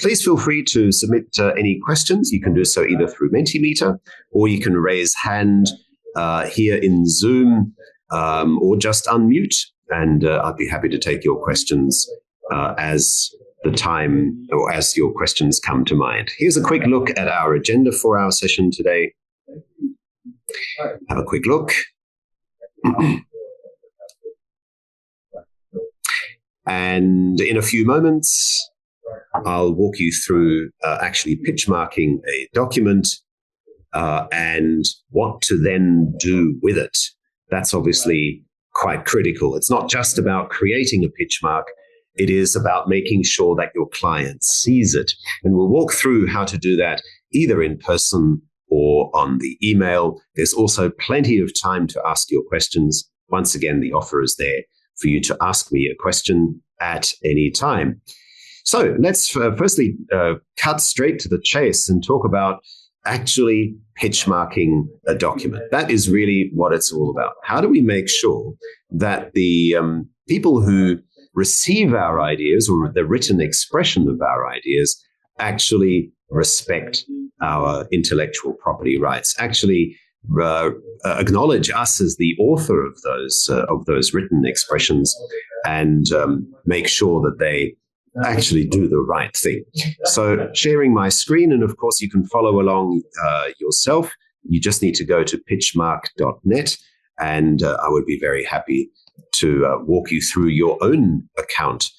Please feel free to submit any questions. You can do so either through Mentimeter, or you can raise hand here in Zoom, or just unmute, and I'd be happy to take your questions as the time or as your questions come to mind. Here's a quick look at our agenda for our session today. Have a quick look. And in a few moments, I'll walk you through actually PitchMarking a document and what to then do with it. That's obviously quite critical. It's not just about creating a PitchMark. It is about making sure that your client sees it. And we'll walk through how to do that either in person or on the email. There's also plenty of time to ask your questions. Once again, the offer is there for you to ask me a question at any time. So let's firstly cut straight to the chase and talk about actually PitchMarking a document. That is really what it's all about. How do we make sure that the people who receive our ideas, or the written expression of our ideas, actually respect our intellectual property rights, actually acknowledge us as the author of those written expressions, and make sure that they actually do the right thing. So sharing my screen, and of course you can follow along yourself. You just need to go to pitchmark.net, and I would be very happy to walk you through your own account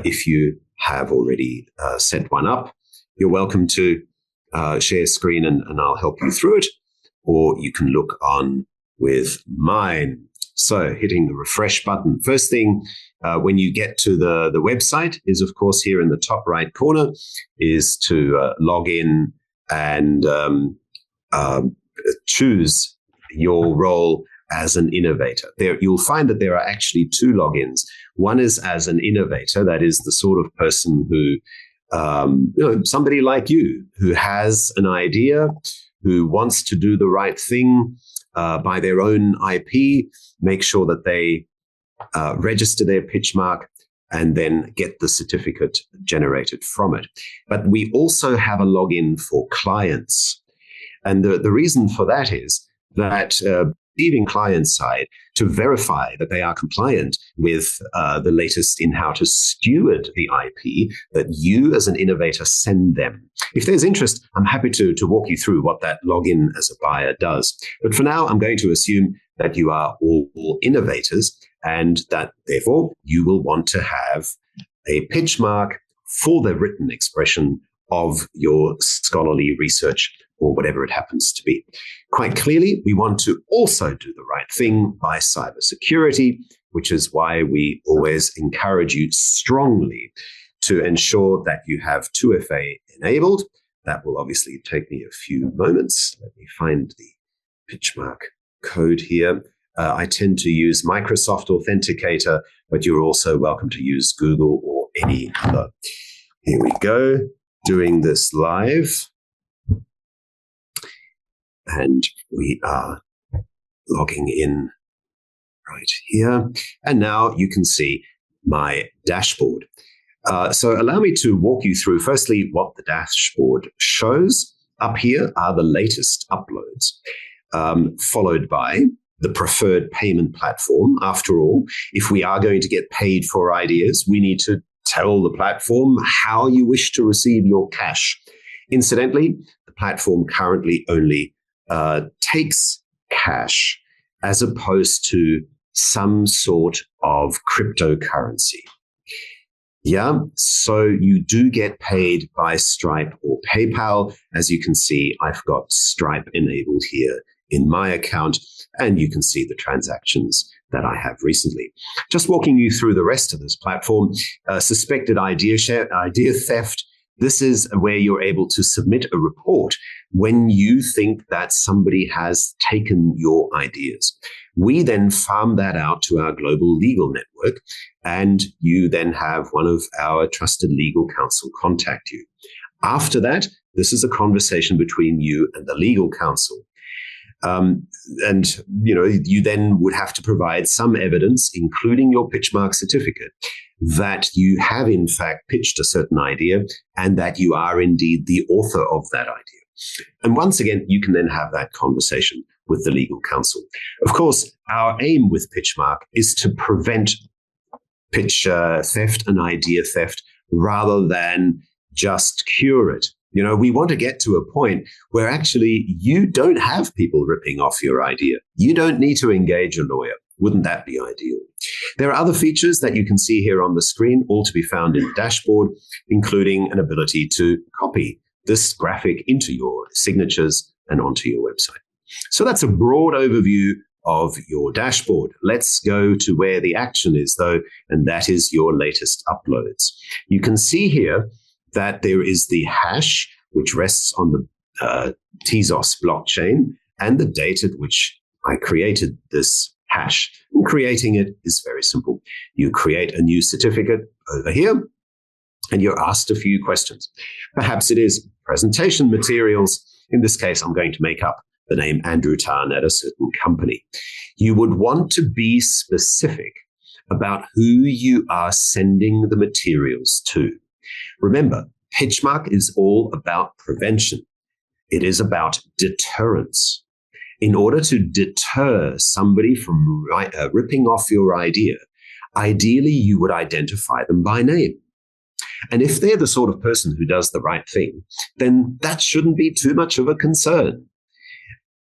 if you have already set one up. You're welcome to share screen and I'll help you through it, or you can look on with mine. So hitting the refresh button. First thing, when you get to the website is, of course, here in the top right corner, is to log in and choose your role as an innovator. There, you'll find that there are actually two logins. One is as an innovator, that is the sort of person who, somebody like you, who has an idea, who wants to do the right thing by their own IP, make sure that they register their PitchMark and then get the certificate generated from it. But we also have a login for clients. And the reason for that is that receiving client side to verify that they are compliant with the latest in how to steward the IP that you as an innovator send them. If there's interest, I'm happy to walk you through what that login as a buyer does. But for now, I'm going to assume that you are all innovators, and that therefore you will want to have a PitchMark for the written expression of your scholarly research or whatever it happens to be. Quite clearly, we want to also do the right thing by cybersecurity, which is why we always encourage you strongly to ensure that you have 2FA enabled. That will obviously take me a few moments. Let me find the PitchMark code here. I tend to use Microsoft Authenticator, but you're also welcome to use Google or any other. Here we go, doing this live. And we are logging in right here. And now you can see my dashboard. So allow me to walk you through, firstly, what the dashboard shows. Up here are the latest uploads, followed by the preferred payment platform. After all, if we are going to get paid for ideas, we need to tell the platform how you wish to receive your cash. Incidentally, the platform currently only takes cash as opposed to some sort of cryptocurrency. Yeah, so you do get paid by Stripe or PayPal. As you can see, I've got Stripe enabled here in my account, and you can see the transactions that I have recently. Just walking you through the rest of this platform, suspected idea theft. This is where you're able to submit a report when you think that somebody has taken your ideas. We then farm that out to our global legal network, and you then have one of our trusted legal counsel contact you. After that, this is a conversation between you and the legal counsel. You then would have to provide some evidence, including your PitchMark certificate, that you have in fact pitched a certain idea and that you are indeed the author of that idea. And once again, you can then have that conversation with the legal counsel. Of course, our aim with PitchMark is to prevent pitch theft and idea theft rather than just cure it. You know, we want to get to a point where actually you don't have people ripping off your idea. You don't need to engage a lawyer. Wouldn't that be ideal? There are other features that you can see here on the screen, all to be found in the dashboard, including an ability to copy this graphic into your signatures and onto your website. So that's a broad overview of your dashboard. Let's go to where the action is, though, and that is your latest uploads. You can see here that there is the hash, which rests on the Tezos blockchain, and the date at which I created this hash. And creating it is very simple. You create a new certificate over here, and you're asked a few questions. Perhaps it is presentation materials. In this case, I'm going to make up the name Andrew Tan at a certain company. You would want to be specific about who you are sending the materials to. Remember, PitchMark is all about prevention. It is about deterrence. In order to deter somebody from ripping off your idea, ideally you would identify them by name. And if they're the sort of person who does the right thing, then that shouldn't be too much of a concern.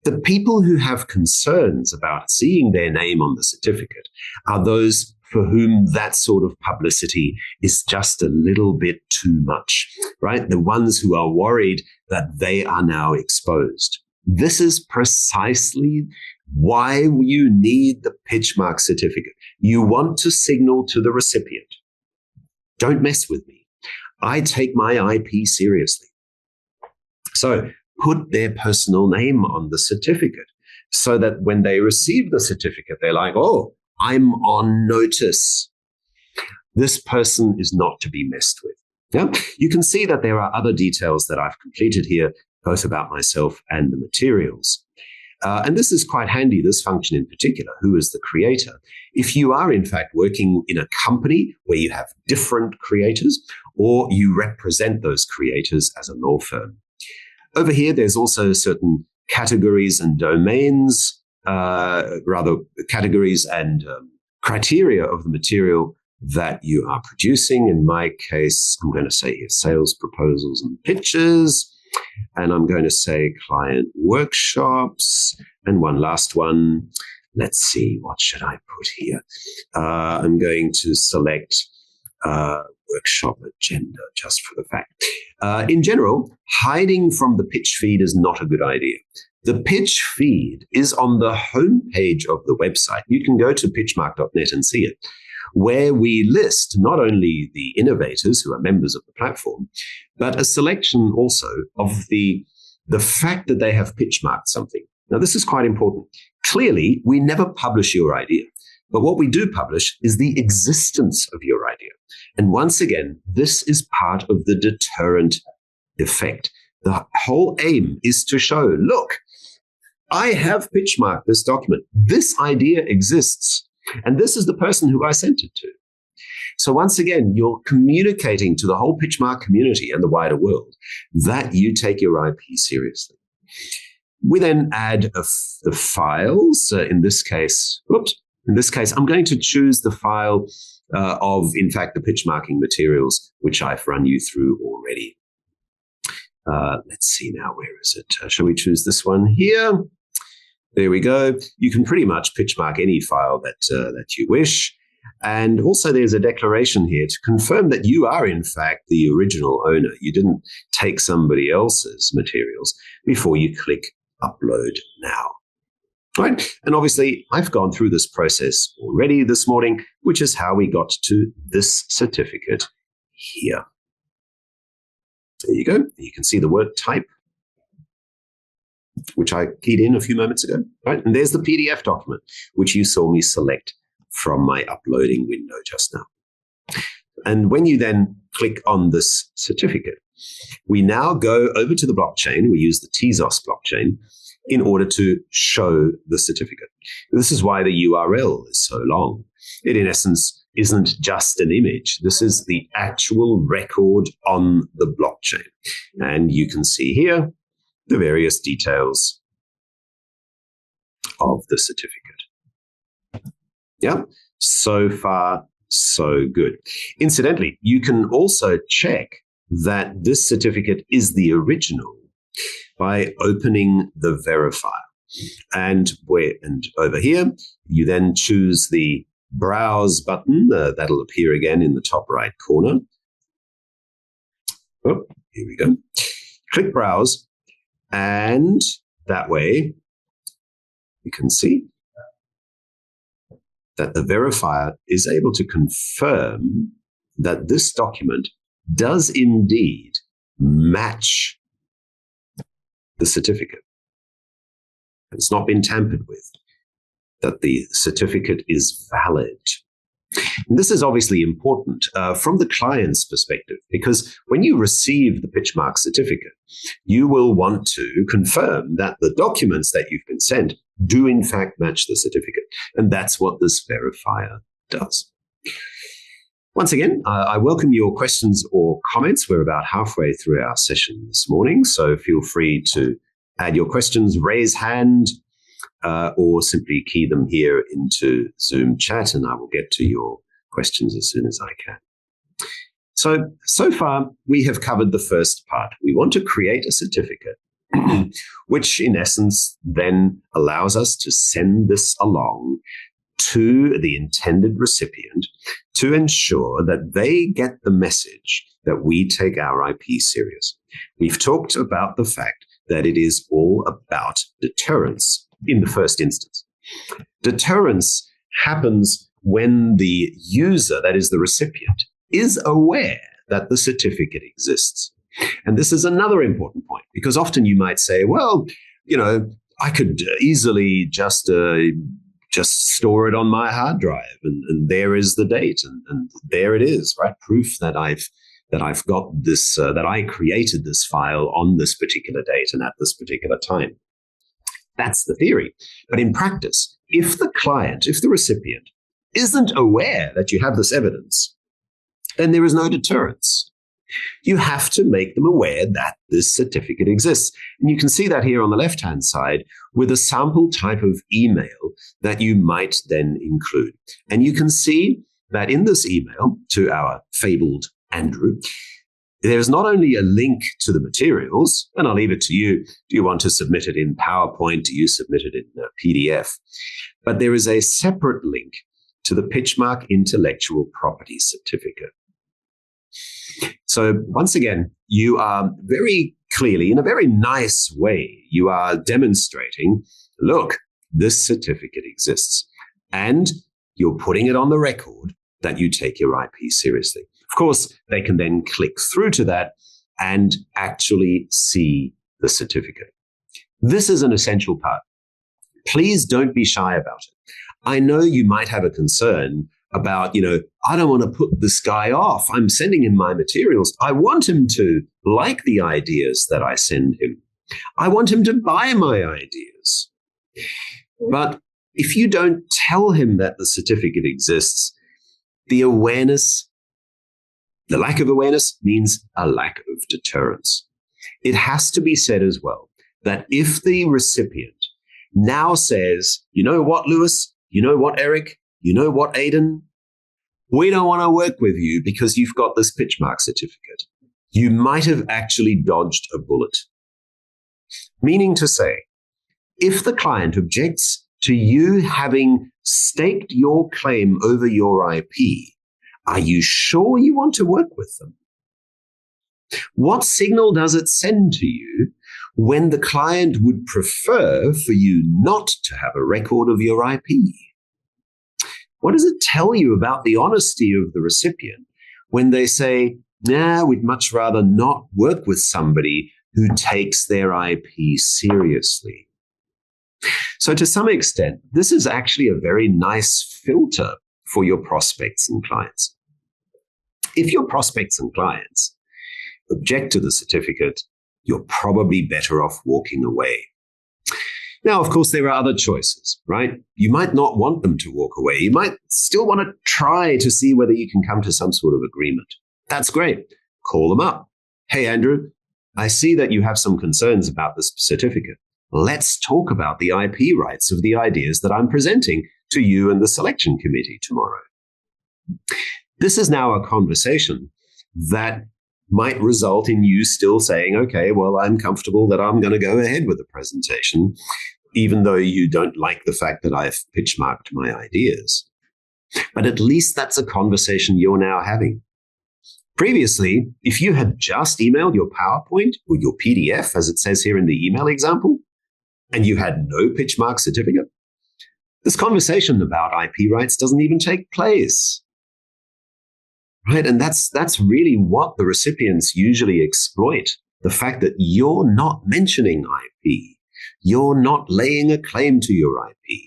The people who have concerns about seeing their name on the certificate are those for whom that sort of publicity is just a little bit too much, right? The ones who are worried that they are now exposed. This is precisely why you need the PitchMark certificate. You want to signal to the recipient, don't mess with me. I take my IP seriously. So put their personal name on the certificate so that when they receive the certificate, they're like, oh, I'm on notice. This person is not to be messed with. Yeah? You can see that there are other details that I've completed here, both about myself and the materials. And this is quite handy, this function in particular, who is the creator. If you are, in fact, working in a company where you have different creators, or you represent those creators as a law firm. Over here, there's also certain categories and domains, categories and criteria of the material that you are producing. In my case, I'm going to say here, sales proposals and pitches. And I'm going to say client workshops. And one last one. Let's see, what should I put here? I'm going to select workshop agenda, just for the fact. In general, hiding from the pitch feed is not a good idea. The pitch feed is on the homepage of the website. You can go to pitchmark.net and see it, where we list not only the innovators who are members of the platform, but a selection also of the fact that they have pitchmarked something. Now, this is quite important. Clearly, we never publish your idea, but what we do publish is the existence of your idea. And once again, this is part of the deterrent effect. The whole aim is to show, look, I have pitchmarked this document. This idea exists. And this is the person who I sent it to. So once again, you're communicating to the whole PitchMark community and the wider world that you take your IP seriously. We then add the files. In this case, I'm going to choose the file of, in fact, the pitchmarking materials, which I've run you through already. Let's see now, where is it? Shall we choose this one here? There we go. You can pretty much pitchmark any file that you wish. And also there's a declaration here to confirm that you are, in fact, the original owner. You didn't take somebody else's materials before you click Upload Now. Right? And obviously, I've gone through this process already this morning, which is how we got to this certificate here. There you go. You can see the word type, which I keyed in a few moments ago, right? And there's the PDF document, which you saw me select from my uploading window just now. And when you then click on this certificate, we now go over to the blockchain. We use the Tezos blockchain in order to show the certificate. This is why the URL is so long. It, in essence, isn't just an image. This is the actual record on the blockchain. And you can see here the various details of the certificate. Yeah, so far, so good. Incidentally, you can also check that this certificate is the original by opening the verifier. And over here, you then choose the Browse button. That'll appear again in the top right corner. Oh, here we go. Click Browse, and that way you can see that the verifier is able to confirm that this document does indeed match the certificate. It's not been tampered with, that the certificate is valid. And this is obviously important from the client's perspective, because when you receive the PitchMark certificate, you will want to confirm that the documents that you've been sent do in fact match the certificate. And that's what this verifier does. Once again, I welcome your questions or comments. We're about halfway through our session this morning, so feel free to add your questions, raise hand, or simply key them here into Zoom chat, and I will get to your questions as soon as I can. So far, we have covered the first part. We want to create a certificate, which in essence then allows us to send this along to the intended recipient to ensure that they get the message that we take our IP serious. We've talked about the fact that it is all about deterrence in the first instance. Deterrence happens when the user, that is the recipient, is aware that the certificate exists. And this is another important point, because often you might say, well, I could easily just store it on my hard drive, and there is the date, and there it is, right? Proof that I've got this, that I created this file on this particular date and at this particular time. That's the theory. But in practice, if the recipient isn't aware that you have this evidence, then there is no deterrence. You have to make them aware that this certificate exists. And you can see that here on the left-hand side with a sample type of email that you might then include. And you can see that in this email to our fabled Andrew, there's not only a link to the materials, and I'll leave it to you. Do you want to submit it in PowerPoint? Do you submit it in a PDF? But there is a separate link to the PitchMark Intellectual Property Certificate. So once again, you are very clearly, in a very nice way, you are demonstrating, look, this certificate exists. And you're putting it on the record that you take your IP seriously. Of course, they can then click through to that and actually see the certificate. This is an essential part. Please don't be shy about it. I know you might have a concern about, I don't want to put this guy off. I'm sending him my materials. I want him to like the ideas that I send him. I want him to buy my ideas. But if you don't tell him that the certificate exists, the lack of awareness means a lack of deterrence. It has to be said as well that if the recipient now says, you know what, Lewis? You know what, Eric? You know what, Aidan? We don't want to work with you because you've got this PitchMark certificate. You might have actually dodged a bullet. Meaning to say, if the client objects to you having staked your claim over your IP, are you sure you want to work with them? What signal does it send to you when the client would prefer for you not to have a record of your IP? What does it tell you about the honesty of the recipient when they say, nah, we'd much rather not work with somebody who takes their IP seriously? So to some extent, this is actually a very nice filter for your prospects and clients. If your prospects and clients object to the certificate, you're probably better off walking away. Now, of course, there are other choices, right? You might not want them to walk away. You might still want to try to see whether you can come to some sort of agreement. That's great. Call them up. Hey, Andrew, I see that you have some concerns about this certificate. Let's talk about the IP rights of the ideas that I'm presenting to you and the selection committee tomorrow. This is now a conversation that might result in you still saying, okay, well, I'm comfortable that I'm going to go ahead with the presentation, even though you don't like the fact that I've pitch-marked my ideas. But at least that's a conversation you're now having. Previously, if you had just emailed your PowerPoint or your PDF, as it says here in the email example, and you had no pitch-mark certificate, this conversation about IP rights doesn't even take place. Right? And that's really what the recipients usually exploit, the fact that you're not mentioning IP. You're not laying a claim to your IP.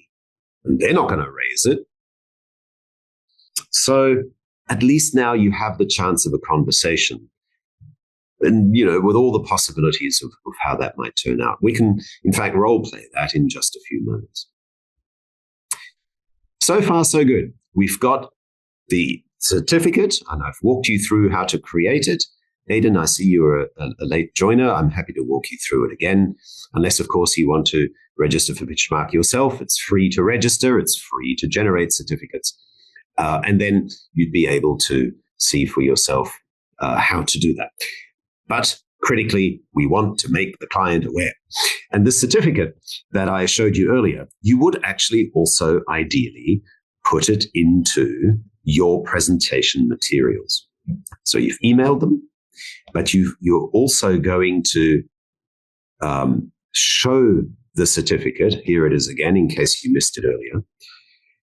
And they're not going to raise it. So at least now you have the chance of a conversation. And, with all the possibilities of how that might turn out. We can, in fact, role play that in just a few moments. So far, so good. We've got the certificate, and I've walked you through how to create it. Aidan, I see you're a late joiner. I'm happy to walk you through it again, unless, of course, you want to register for PitchMark yourself. It's free to register. It's free to generate certificates. And then you'd be able to see for yourself how to do that. But critically, we want to make the client aware. And the certificate that I showed you earlier, you would actually also ideally put it into your presentation materials. So you've emailed them, but you're also going to show the certificate. Here it is again, in case you missed it earlier.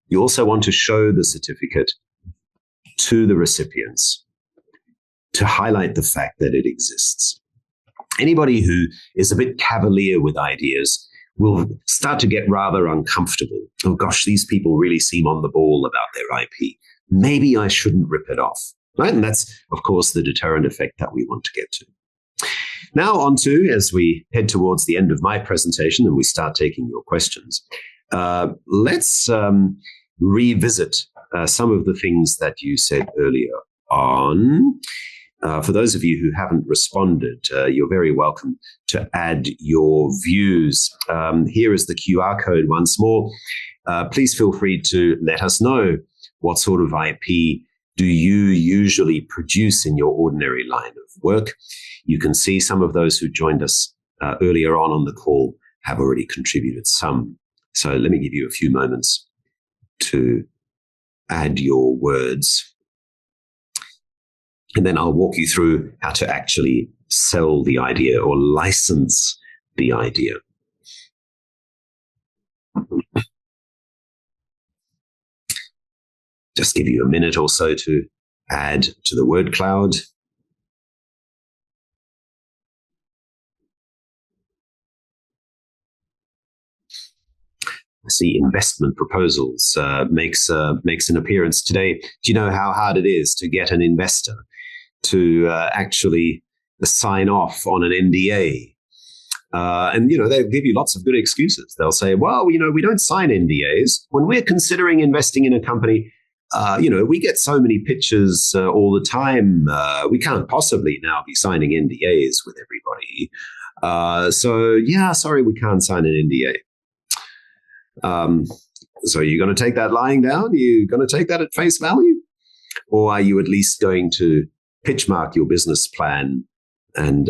You also want to show the certificate to the recipients to highlight the fact that it exists. Anybody who is a bit cavalier with ideas will start to get rather uncomfortable. Oh gosh, these people really seem on the ball about their IP. Maybe I shouldn't rip it off, right? And that's, of course, the deterrent effect that we want to get to. Now on to, as we head towards the end of my presentation and we start taking your questions, let's revisit some of the things that you said earlier on. For those of you who haven't responded, you're very welcome to add your views. Here is the QR code once more. Please feel free to let us know what sort of IP do you usually produce in your ordinary line of work. You can see some of those who joined us earlier on the call have already contributed some. So let me give you a few moments to add your words. And then I'll walk you through how to actually sell the idea or license the idea. Just give you a minute or so to add to the word cloud. I see investment proposals makes an appearance today. Do you know how hard it is to get an investor to actually sign off on an NDA? And they'll give you lots of good excuses. They'll say, well, we don't sign NDAs. When we're considering investing in a company, we get so many pitches all the time. We can't possibly now be signing NDAs with everybody. Sorry, we can't sign an NDA. So you're going to take that lying down? You're going to take that at face value? Or are you at least going to pitchmark your business plan and,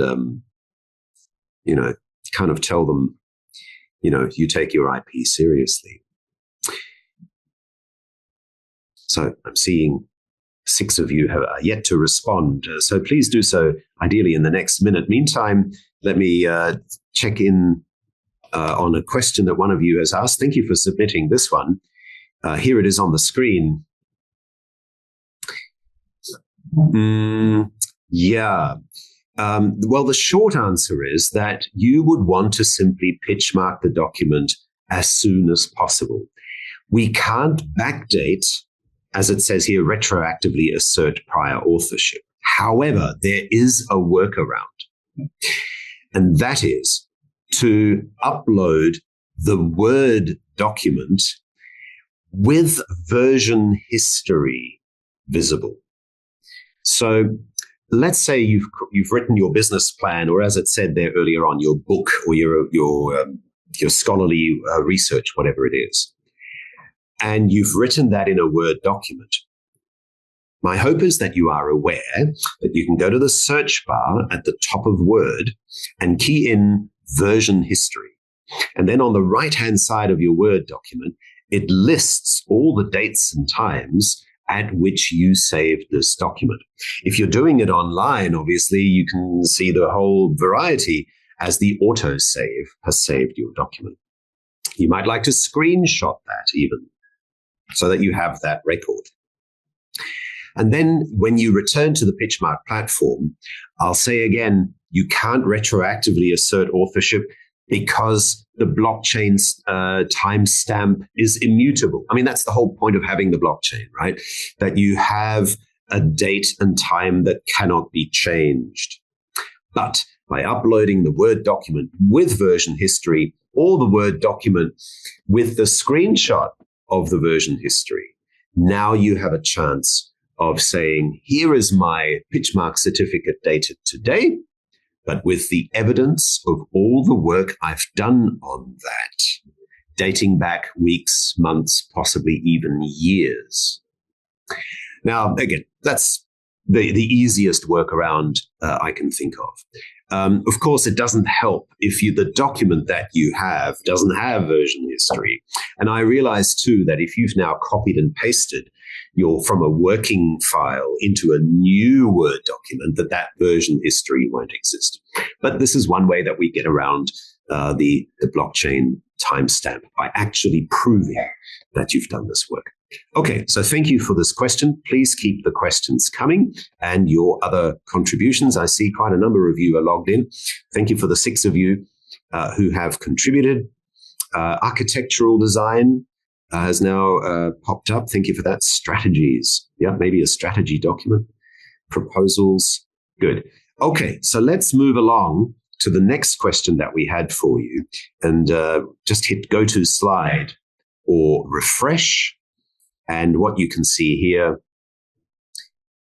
kind of tell them, you take your IP seriously? So I'm seeing 6 of you have yet to respond. So please do so, ideally in the next minute. Meantime, let me check in on a question that one of you has asked. Thank you for submitting this one. Here it is on the screen. Well, the short answer is that you would want to simply pitchmark the document as soon as possible. We can't backdate, as it says here, retroactively assert prior authorship. However, there is a workaround, and that is to upload the Word document with version history visible. So let's say you've written your business plan, or as it said there earlier on, your book or your scholarly research, whatever it is, and you've written that in a Word document. My hope is that you are aware that you can go to the search bar at the top of Word and key in version history. And then on the right-hand side of your Word document, it lists all the dates and times at which you saved this document. If you're doing it online, obviously, you can see the whole variety as the autosave has saved your document. You might like to screenshot that even, so that you have that record. And then when you return to the PitchMark platform, I'll say again, you can't retroactively assert authorship because the blockchain timestamp is immutable. I mean, that's the whole point of having the blockchain, right? That you have a date and time that cannot be changed. But by uploading the Word document with version history, or the Word document with the screenshot of the version history, now you have a chance of saying, here is my PitchMark certificate dated today, but with the evidence of all the work I've done on that, dating back weeks, months, possibly even years. Now, again, that's the easiest workaround I can think of. Of course, it doesn't help if the document that you have doesn't have version history. And I realize, too, that if you've now copied and pasted from a working file into a new Word document, that version history won't exist. But this is one way that we get around the blockchain timestamp, by actually proving that you've done this work. Okay, so thank you for this question. Please keep the questions coming and your other contributions. I see quite a number of you are logged in. Thank you for the 6 of you who have contributed. Architectural design has now popped up. Thank you for that. Strategies. Yeah, maybe a strategy document. Proposals. Good. Okay, so let's move along to the next question that we had for you. And just hit go to slide or refresh. And what you can see here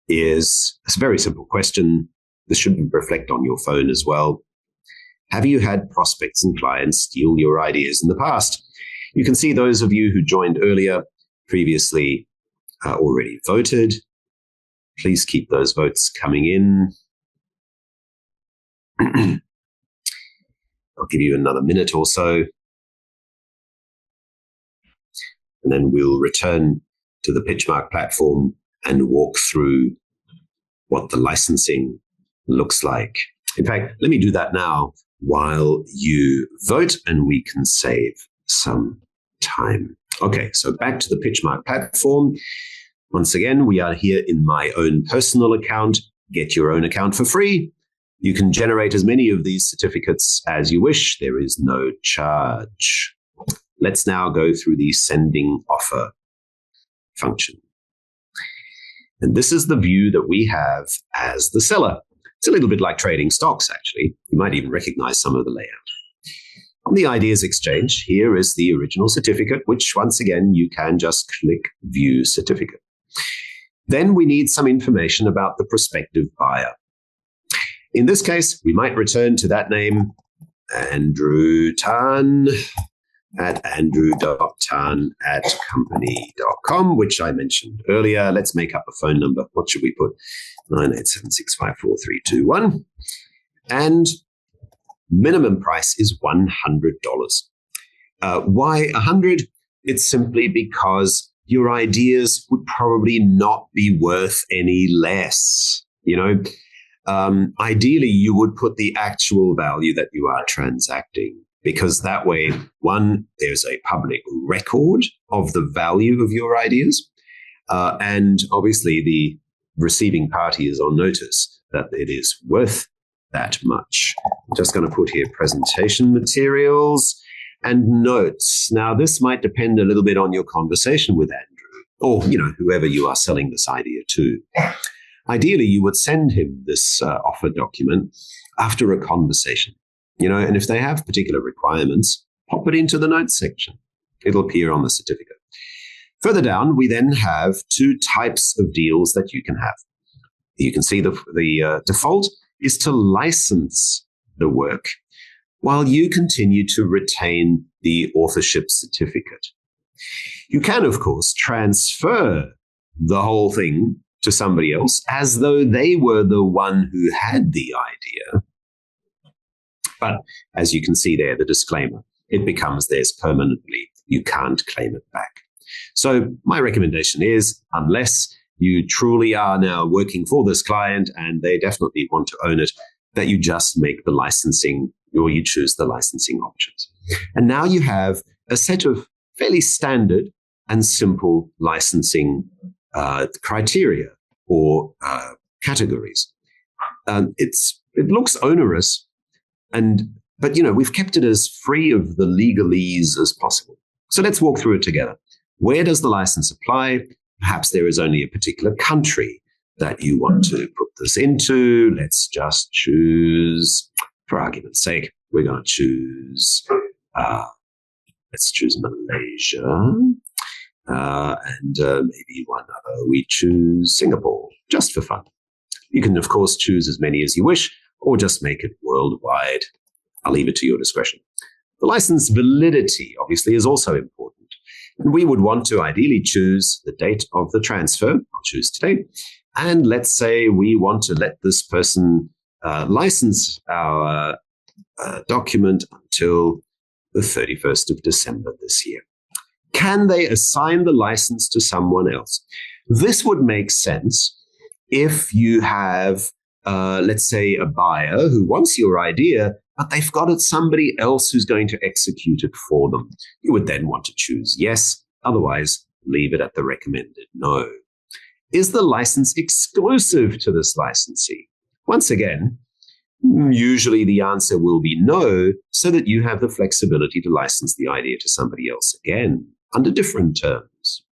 is a very simple question. This should reflect on your phone as well. Have you had prospects and clients steal your ideas in the past? You can see those of you who joined earlier previously already voted. Please keep those votes coming in. I'll give you another minute or so. And then we'll return to the PitchMark platform and walk through what the licensing looks like. In fact, let me do that now while you vote, and we can save some time. Okay, so back to the PitchMark platform. Once again, we are here in my own personal account. Get your own account for free. You can generate as many of these certificates as you wish. There is no charge. Let's now go through the sending offer function. And this is the view that we have as the seller. It's a little bit like trading stocks, actually. You might even recognize some of the layout. On the Ideas Exchange, here is the original certificate, which once again, you can just click View Certificate. Then we need some information about the prospective buyer. In this case, we might return to that name, Andrew Tan, at andrew.tan@company.com, which I mentioned earlier. Let's make up a phone number. What should we put? 987654321. And minimum price is $100. Why 100? It's simply because your ideas would probably not be worth any less. Ideally, you would put the actual value that you are transacting, because that way, one, there's a public record of the value of your ideas. And obviously, the receiving party is on notice that it is worth that much. I'm just going to put here presentation materials and notes. Now, this might depend a little bit on your conversation with Andrew, or, whoever you are selling this idea to. Ideally, you would send him this offer document after a conversation, and if they have particular requirements, pop it into the notes section. It'll appear on the certificate. Further down, we then have two types of deals that you can have. You can see the default is to license the work while you continue to retain the authorship certificate. You can, of course, transfer the whole thing to somebody else as though they were the one who had the idea. But as you can see there, the disclaimer, it becomes theirs permanently. You can't claim it back. So my recommendation is, unless you truly are now working for this client and they definitely want to own it, that you just make the licensing, or you choose the licensing options. And now you have a set of fairly standard and simple licensing criteria or categories. It looks onerous, but we've kept it as free of the legalese as possible. So let's walk through it together. Where does the license apply? Perhaps there is only a particular country that you want to put this into. Let's just choose, for argument's sake, we're going to choose, let's choose Malaysia, and maybe one other. We choose Singapore, just for fun. You can, of course, choose as many as you wish, or just make it worldwide. I'll leave it to your discretion. The license validity, obviously, is also important. And we would want to ideally choose the date of the transfer. I'll choose today. And let's say we want to let this person license our document until the 31st of December this year. Can they assign the license to someone else? This would make sense if you have, let's say, a buyer who wants your idea, but they've got it somebody else who's going to execute it for them. You would then want to choose yes, otherwise leave it at the recommended no. Is the license exclusive to this licensee? Once again, usually the answer will be no, so that you have the flexibility to license the idea to somebody else again under different terms.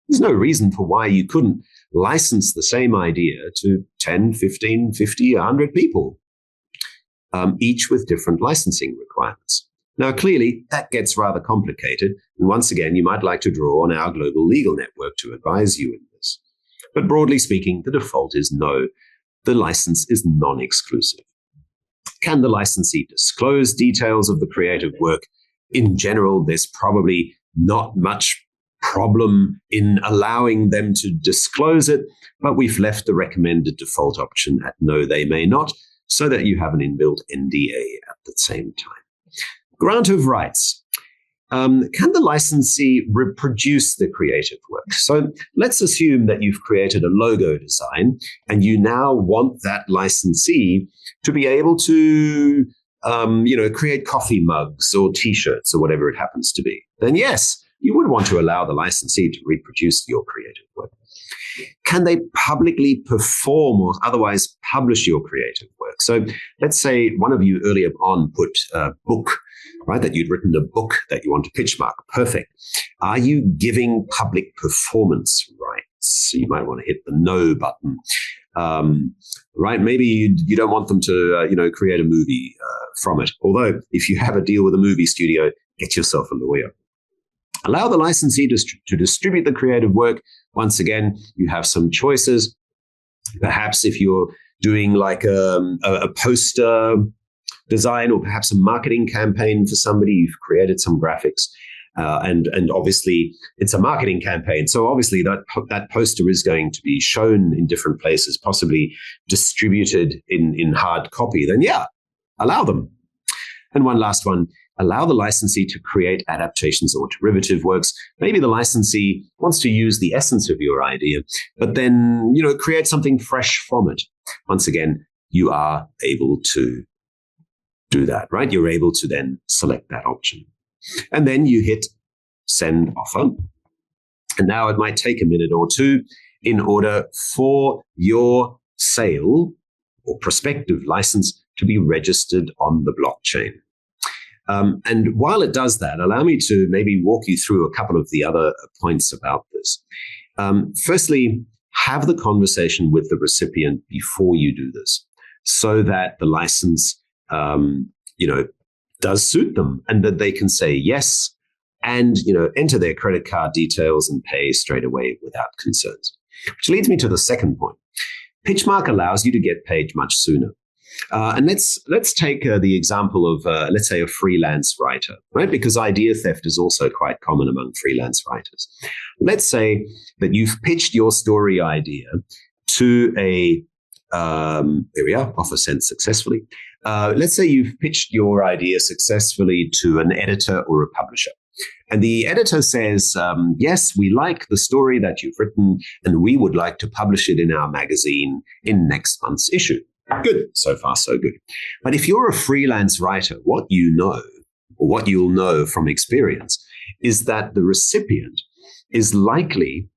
There's no reason for why you couldn't license the same idea to 10, 15, 50, 100 people, each with different licensing requirements. Now, clearly, that gets rather complicated. And once again, you might like to draw on our global legal network to advise you in this. But broadly speaking, the default is no. The license is non-exclusive. Can the licensee disclose details of the creative work? In general, there's probably not much problem in allowing them to disclose it, but we've left the recommended default option at no, they may not, so that you have an inbuilt NDA at the same time. Grant of rights. Can the licensee reproduce the creative work? So let's assume that you've created a logo design and you now want that licensee to be able to, create coffee mugs or T-shirts or whatever it happens to be. Then yes, you would want to allow the licensee to reproduce your creative work. Can they publicly perform or otherwise publish your creative work? So let's say one of you earlier on put a book, right, that you'd written a book that you want to PitchMark. Perfect. Are you giving public performance rights? So you might want to hit the no button. Right? Maybe you don't want them to, create a movie from it. Although if you have a deal with a movie studio, get yourself a lawyer. Allow the licensee to distribute the creative work. Once again, you have some choices. Perhaps if you're doing like a poster design or perhaps a marketing campaign for somebody, you've created some graphics. And obviously, it's a marketing campaign. So obviously, that poster is going to be shown in different places, possibly distributed in hard copy. Then yeah, allow them. And one last one. Allow the licensee to create adaptations or derivative works. Maybe the licensee wants to use the essence of your idea, but then, create something fresh from it. Once again, you are able to do that, right? You're able to then select that option. And then you hit send offer. And now it might take a minute or two in order for your sale or prospective license to be registered on the blockchain. And while it does that, allow me to maybe walk you through a couple of the other points about this. Firstly, have the conversation with the recipient before you do this so that the license, does suit them and that they can say yes and, enter their credit card details and pay straight away without concerns. Which leads me to the second point. PitchMark allows you to get paid much sooner. And let's take the example of, let's say, a freelance writer, right? Because idea theft is also quite common among freelance writers. Let's say that you've pitched your story idea to there we are, offer sent successfully. Let's say you've pitched your idea successfully to an editor or a publisher. And the editor says, yes, we like the story that you've written, and we would like to publish it in our magazine in next month's issue. Good. So far, so good. But if you're a freelance writer, what you know, or what you'll know from experience, is that the recipient is likely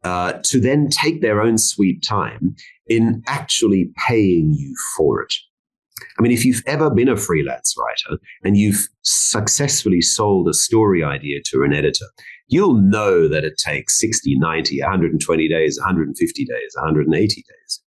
to then take their own sweet time in actually paying you for it. I mean, if you've ever been a freelance writer and you've successfully sold a story idea to an editor, you'll know that it takes 60, 90, 120 days, 150 days, 180 days.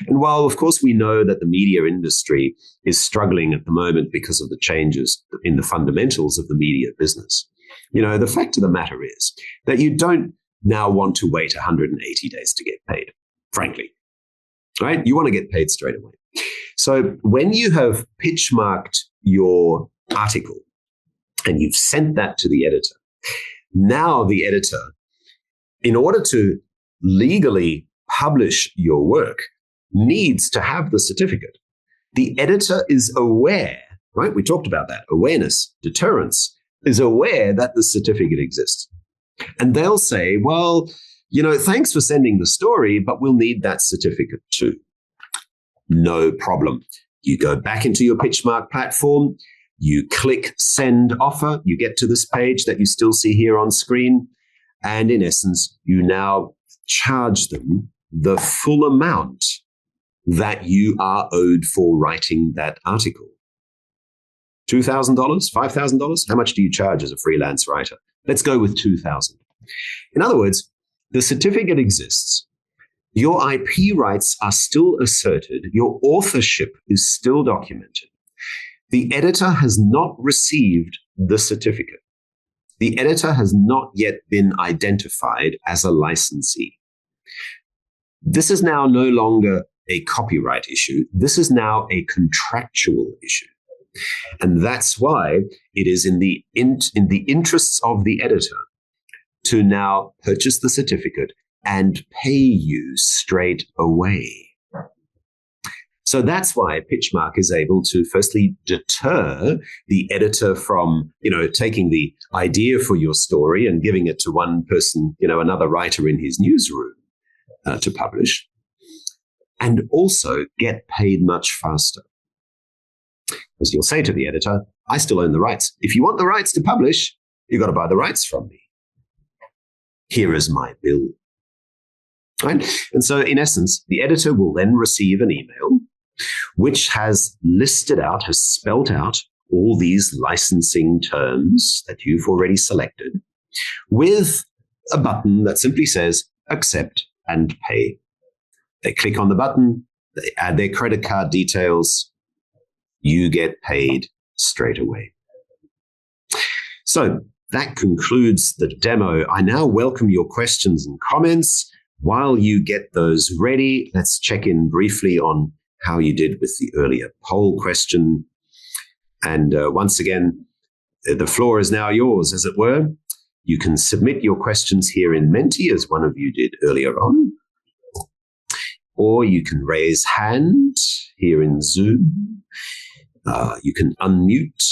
And while, of course, we know that the media industry is struggling at the moment because of the changes in the fundamentals of the media business, the fact of the matter is that you don't now want to wait 180 days to get paid, frankly, right? You want to get paid straight away. So when you have PitchMarked your article and you've sent that to the editor, now the editor, in order to legally publish your work, needs to have the certificate. The editor is aware, right? We talked about that. Awareness, deterrence, is aware that the certificate exists. And they'll say, well, thanks for sending the story, but we'll need that certificate too. No problem. You go back into your PitchMark platform, you click send offer, you get to this page that you still see here on screen, and in essence, you now charge them the full amount that you are owed for writing that article. $2,000? $5,000? How much do you charge as a freelance writer? Let's go with $2,000. In other words, the certificate exists. Your IP rights are still asserted. Your authorship is still documented. The editor has not received the certificate. The editor has not yet been identified as a licensee. This is now no longer a copyright issue. This is now a contractual issue. And that's why it is in the interests of the editor to now purchase the certificate and pay you straight away. So that's why PitchMark is able to firstly deter the editor from, taking the idea for your story and giving it to one person, another writer in his newsroom to publish, and also get paid much faster. Because you'll say to the editor, I still own the rights. If you want the rights to publish, you've got to buy the rights from me. Here is my bill. Right? And so, in essence, the editor will then receive an email which has listed out, has spelt out all these licensing terms that you've already selected with a button that simply says, accept and pay. They click on the button, they add their credit card details, you get paid straight away. So that concludes the demo. I now welcome your questions and comments. While you get those ready, let's check in briefly on how you did with the earlier poll question. And once again, the floor is now yours, as it were. You can submit your questions here in Menti, as one of you did earlier on. Or you can raise hand here in Zoom. You can unmute.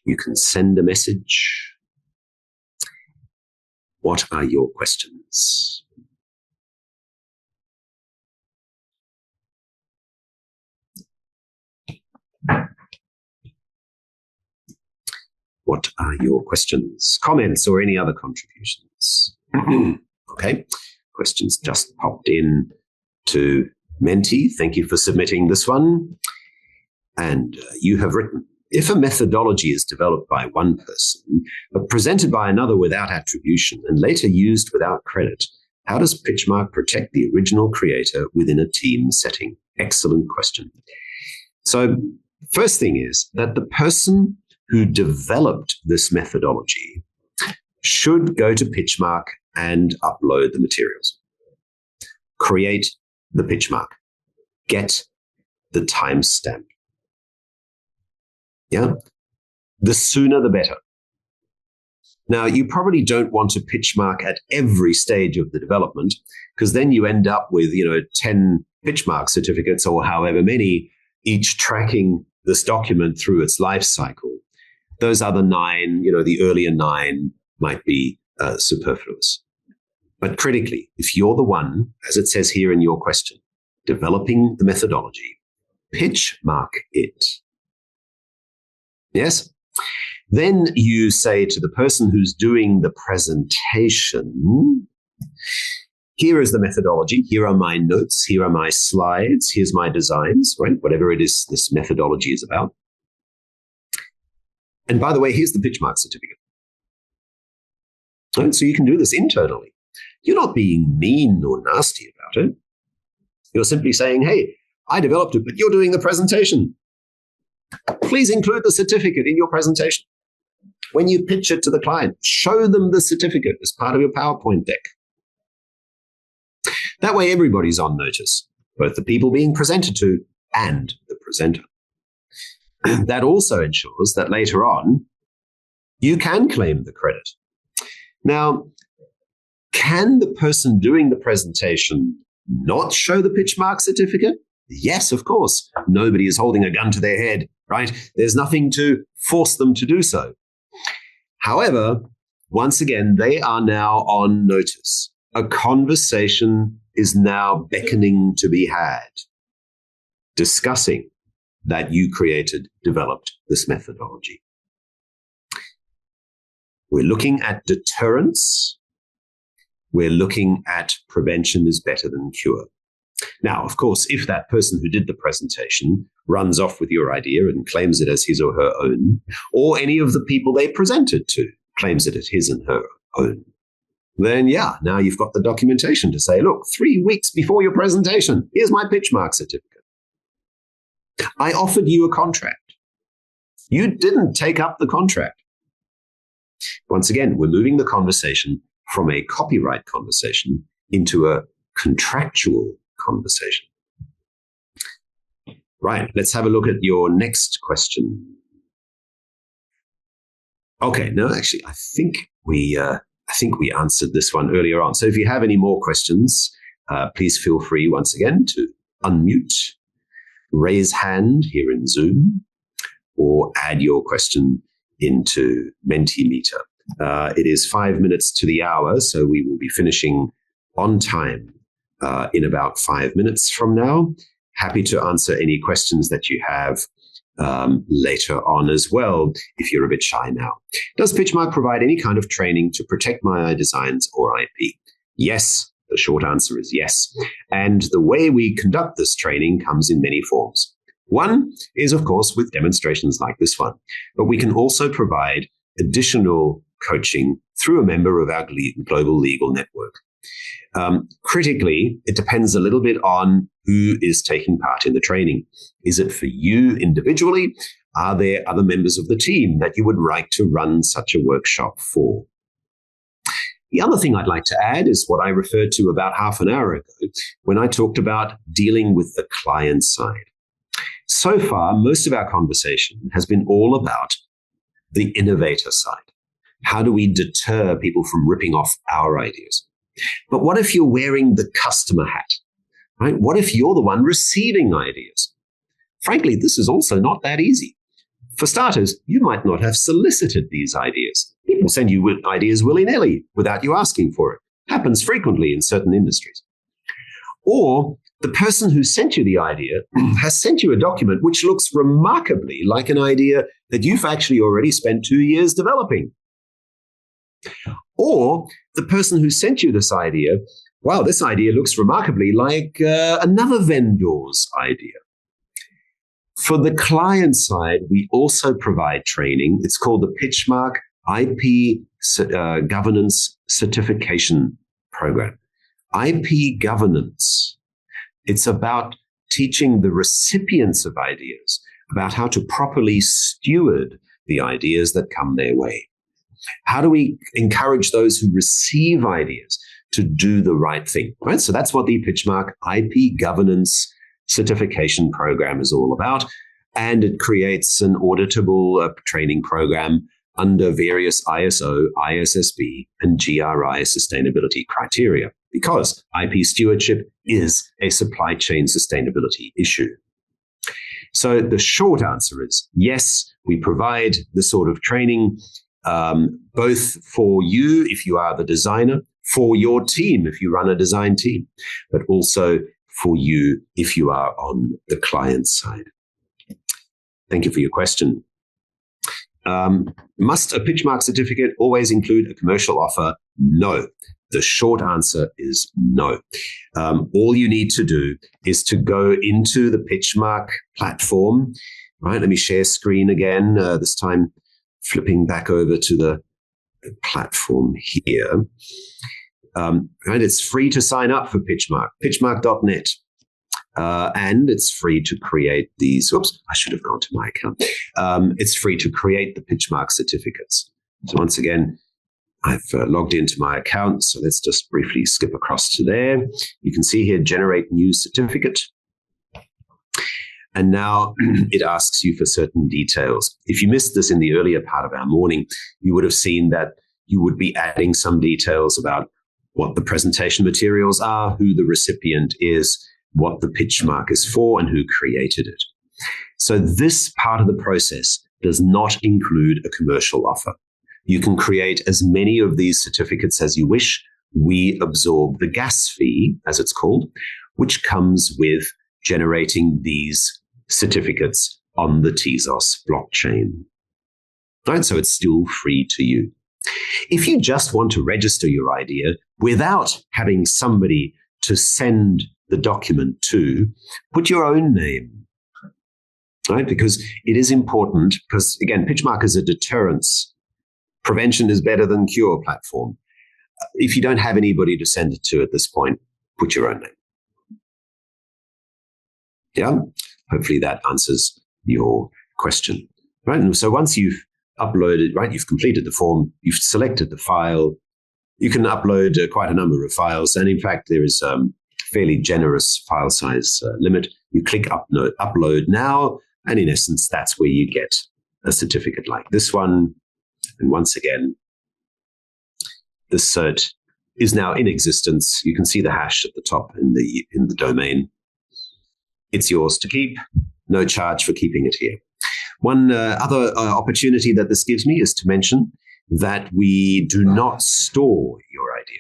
You can send a message. What are your questions? What are your questions, comments, or any other contributions? Okay, questions just popped in to Menti. Thank you for submitting this one. And you have written, if a methodology is developed by one person, but presented by another without attribution and later used without credit, how does PitchMark protect the original creator within a team setting? Excellent question. So First thing is that the person who developed this methodology should go to PitchMark and upload the materials. Create the PitchMark. Get the timestamp. Yeah? The sooner the better. Now, you probably don't want to PitchMark at every stage of the development, because then you end up with, 10 PitchMark certificates or however many, each tracking this document through its life cycle. Those other 9, the earlier 9 might be superfluous. But critically, if you're the one, as it says here in your question, developing the methodology, PitchMark it. Yes? Then you say to the person who's doing the presentation, here is the methodology, here are my notes, here are my slides, here's my designs, right? Whatever it is this methodology is about. And by the way, here's the PitchMark certificate. Right? So you can do this internally. You're not being mean or nasty about it. You're simply saying, hey, I developed it, but you're doing the presentation. Please include the certificate in your presentation. When you pitch it to the client, show them the certificate as part of your PowerPoint deck. That way, everybody's on notice, both the people being presented to and the presenter. That also ensures that later on, you can claim the credit. Now, can the person doing the presentation not show the PitchMark certificate? Yes, of course. Nobody is holding a gun to their head, right? There's nothing to force them to do so. However, once again, they are now on notice. A conversation is now beckoning to be had, discussing that you developed this methodology. We're looking at deterrence. We're looking at prevention is better than cure. Now, of course, if that person who did the presentation runs off with your idea and claims it as his or her own, or any of the people they presented to claims it as his and her own, then yeah, now you've got the documentation to say, look, 3 weeks before your presentation, here's my PitchMark certificate. I offered you a contract. You didn't take up the contract. Once again, we're moving the conversation from a copyright conversation into a contractual conversation. Right, let's have a look at your next question. Okay, no, actually, I think we answered this one earlier on. So if you have any more questions, please feel free once again to unmute, raise hand here in Zoom, or add your question into Mentimeter. It is 5 minutes to the hour, so we will be finishing on time in about 5 minutes from now. Happy to answer any questions that you have later on as well, if you're a bit shy now. Does PitchMark provide any kind of training to protect my designs or IP? Yes. The short answer is yes. And the way we conduct this training comes in many forms. One is, of course, with demonstrations like this one, but we can also provide additional coaching through a member of our global legal network. Critically, it depends a little bit on who is taking part in the training. Is it for you individually? Are there other members of the team that you would like to run such a workshop for? The other thing I'd like to add is what I referred to about half an hour ago when I talked about dealing with the client side. So far, most of our conversation has been all about the innovator side. How do we deter people from ripping off our ideas? But what if you're wearing the customer hat, right? What if you're the one receiving ideas? Frankly, this is also not that easy. For starters, you might not have solicited these ideas. People send you ideas willy-nilly without you asking for it. Happens frequently in certain industries. Or the person who sent you the idea has sent you a document which looks remarkably like an idea that you've actually already spent 2 years developing. Or the person who sent you this idea, wow, this idea looks remarkably like another vendor's idea. For the client side, we also provide training. It's called the PitchMark IP Governance Certification Program. IP governance. It's about teaching the recipients of ideas about how to properly steward the ideas that come their way. How do we encourage those who receive ideas to do the right thing, right? So that's what the PitchMark IP governance certification program is all about. And it creates an auditable training program under various ISO, ISSB, and GRI sustainability criteria, because IP stewardship is a supply chain sustainability issue. So the short answer is yes, we provide the sort of training both for you if you are the designer, for your team if you run a design team, but also for you if you are on the client side. Thank you for your question. Must a PitchMark certificate always include a commercial offer? No. The short answer is no. All you need to do is to go into the PitchMark platform. Right, let me share screen again, this time flipping back over to the platform here. Right, it's free to sign up for PitchMark, pitchmark.net. And it's free to create these. Oops, I should have gone to my account. It's free to create the PitchMark certificates. So once again, I've logged into my account. So let's just briefly skip across to there. You can see here, generate new certificate. And now it asks you for certain details. If you missed this in the earlier part of our morning, you would have seen that you would be adding some details about what the presentation materials are, who the recipient is, what the PitchMark is for, and who created it. So this part of the process does not include a commercial offer. You can create as many of these certificates as you wish. We absorb the gas fee, as it's called, which comes with generating these certificates on the Tezos blockchain. Right? So it's still free to you. If you just want to register your idea without having somebody to send the document to, put your own name, right? Because it is important, because again, PitchMark is a deterrence. Prevention is better than cure platform. If you don't have anybody to send it to at this point, put your own name. Yeah, hopefully that answers your question, right? And so once you've uploaded, right, you've completed the form, you've selected the file, you can upload quite a number of files. And in fact, there is fairly generous file size limit. You click upload now, and in essence, that's where you get a certificate like this one. And once again, the cert is now in existence. You can see the hash at the top in the domain. It's yours to keep. No charge for keeping it here. One other opportunity that this gives me is to mention that we do not store your idea.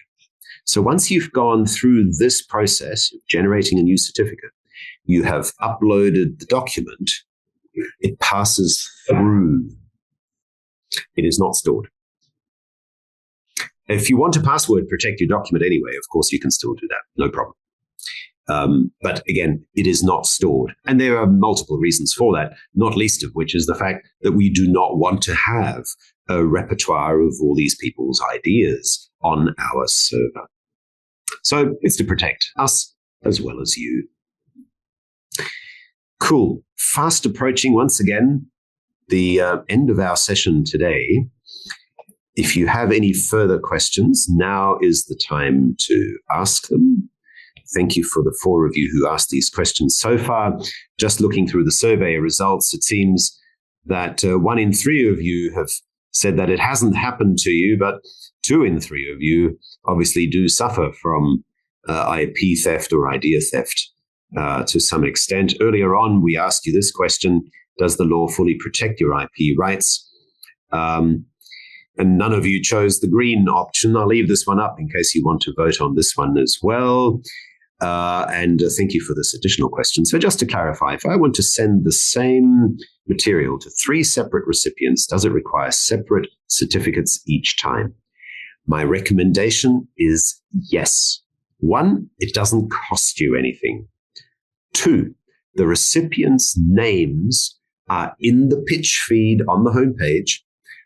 So once you've gone through this process of generating a new certificate, you have uploaded the document, it passes through. It is not stored. If you want to password protect your document anyway, of course, you can still do that. No problem. But again, it is not stored. And there are multiple reasons for that, not least of which is the fact that we do not want to have a repertoire of all these people's ideas on our server. So it's to protect us as well as you. Cool. Fast approaching once again the end of our session today. If you have any further questions, now is the time to ask them. Thank you for the 4 of you who asked these questions so far. Just looking through the survey results, it seems that 1 in 3 of you have said that it hasn't happened to you, but 2 in 3 of you obviously do suffer from IP theft or idea theft to some extent. Earlier on, we asked you this question: does the law fully protect your IP rights? And none of you chose the green option. I'll leave this one up in case you want to vote on this one as well. And thank you for this additional question. So just to clarify, if I want to send the same material to 3 separate recipients, does it require separate certificates each time? My recommendation is yes. 1, it doesn't cost you anything. 2, the recipients' names are in the pitch feed on the homepage.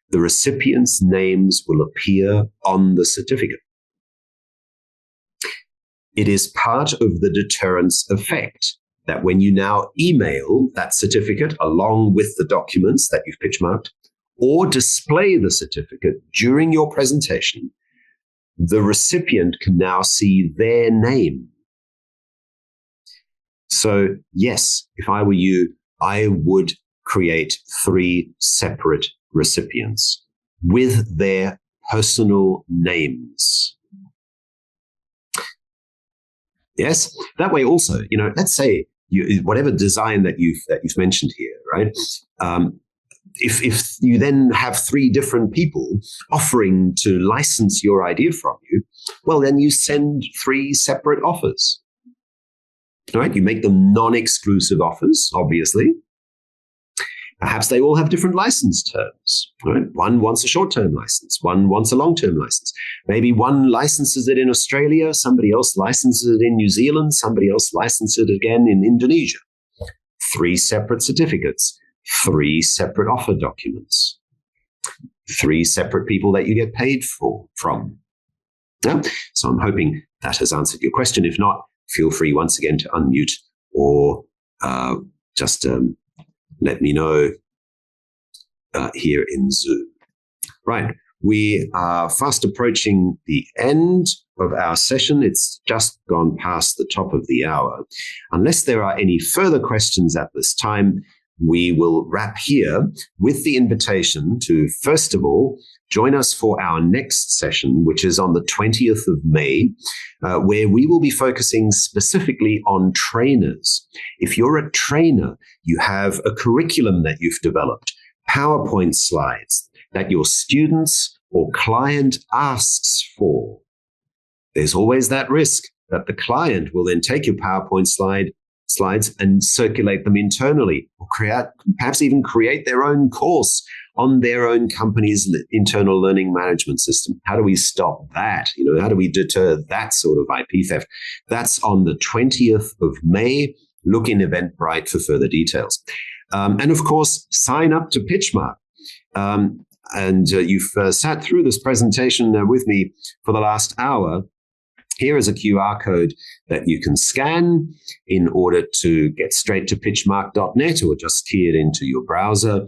The recipients' names will appear on the certificate. It is part of the deterrence effect that when you now email that certificate along with the documents that you've PitchMarked, or display the certificate during your presentation, the recipient can now see their name. So yes, if I were you, I would create 3 separate recipients with their personal names. Yes, that way also, let's say whatever design that you've mentioned here, right? If you then have 3 different people offering to license your idea from you, well, then you send 3 separate offers. All right, you make them non-exclusive offers, obviously. Perhaps they all have different license terms. Right? One wants a short-term license. One wants a long-term license. Maybe one licenses it in Australia, somebody else licenses it in New Zealand, somebody else licenses it again in Indonesia. 3 separate certificates, 3 separate offer documents, 3 separate people that you get paid from. Yeah? So I'm hoping that has answered your question. If not, feel free once again to unmute or just let me know here in Zoom. Right. We are fast approaching the end of our session. It's just gone past the top of the hour. Unless there are any further questions at this time, we will wrap here with the invitation to, first of all, join us for our next session, which is on the 20th of May, where we will be focusing specifically on trainers. If you're a trainer, you have a curriculum that you've developed, PowerPoint slides that your students or client asks for. There's always that risk that the client will then take your PowerPoint slides and circulate them internally, or perhaps even create their own course on their own company's internal learning management system. How do we stop that? How do we deter that sort of IP theft? That's on the 20th of May. Look in Eventbrite for further details. And of course, sign up to PitchMark. And you've sat through this presentation with me for the last hour. Here is a QR code that you can scan in order to get straight to pitchmark.net, or just key it into your browser.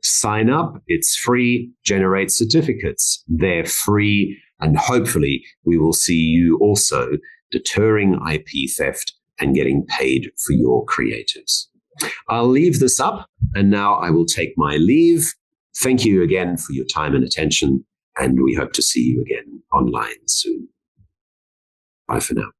Sign up. It's free. Generate certificates. They're free. And hopefully we will see you also deterring IP theft and getting paid for your creatives. I'll leave this up, and now I will take my leave. Thank you again for your time and attention, and we hope to see you again online soon. Bye for now.